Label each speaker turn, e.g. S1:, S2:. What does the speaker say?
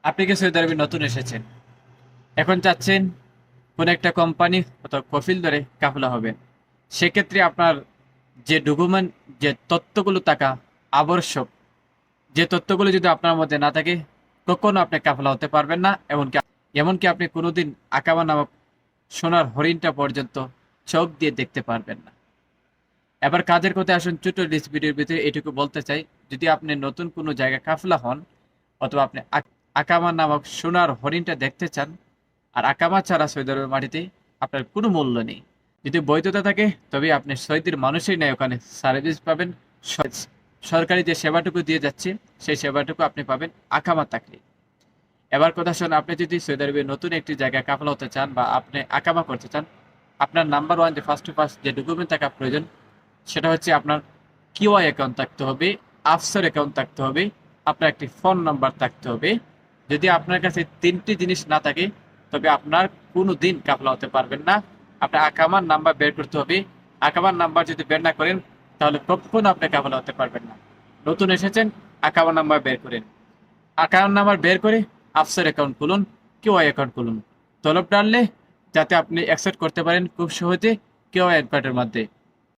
S1: আপনি কি সৌদি আরবে নতুন এসেছেন, এখন চাচ্ছেন কোন একটা কোম্পানি অথবা কফিল ধরে কাফেলা হবেন। সেক্ষেত্রে আপনার যে ডকুমেন্ট, যে তথ্যগুলো থাকা আবশ্যক, যে তথ্যগুলো যদি আপনার মধ্যে না থাকে, কখনো আপনি কাফেলা হতে পারবেন না। এমনকি আপনি কোনোদিন আকামা নামক সোনার হরিণটা পর্যন্ত চোখ দিয়ে দেখতে পারবেন না। এবার কাজের কথায় আসুন, ছোট লিস্ট ভিডিওর ভিতরে এটুকু বলতে চাই, যদি আপনি নতুন কোনো জায়গায় কাফেলা হন অথবা আপনি আকামা নামক সোনার হরিণটা দেখতে চান, আর আকামা ছাড়া সৌদি আরবের মাটিতে আপনার কোনো মূল্য নেই। যদি বৈধতা থাকে তবে আপনি সৌদির মানুষই নেই, ওখানে সার্ভিস পাবেন। সরকারি যে সেবাটুকু দিয়ে যাচ্ছে সেই সেবাটুকু আপনি পাবেন আকামা থাকলে। এবার কথা শোন, আপনি যদি সৌদি আরবে নতুন একটি জায়গায় কাফেলা হতে চান বা আপনি আকামা করতে চান, আপনার নাম্বার ওয়ান যে ফার্স্ট টু ফার্স্ট যে ডকুমেন্ট থাকা প্রয়োজন সেটা হচ্ছে আপনার কিউআই অ্যাকাউন্ট থাকতে হবে, আফসর অ্যাকাউন্ট থাকতে হবে, আপনার একটি ফোন নাম্বার থাকতে হবে। যদি আপনার কাছে তিনটি জিনিস না থাকে তবে আপনার কোনো দিন কাফেলা হতে পারবেন না। আপনার আকামার নাম্বার বের করতে হবে। আকামার নাম্বার যদি বের না করেন তাহলে কখনো আপনি কাফেলা হতে পারবেন না। নতুন এসেছেন, আকামার নাম্বার বের করেন। অ্যাকাউন্ট নাম্বার বের করে আফসর অ্যাকাউন্ট খুলুন, কিউআই অ্যাকাউন্ট খুলুন। তলব ডাললে যাতে আপনি অ্যাকসেপ্ট করতে পারেন খুব সহজে কিউআই অ্যাকাউন্টের মধ্যে।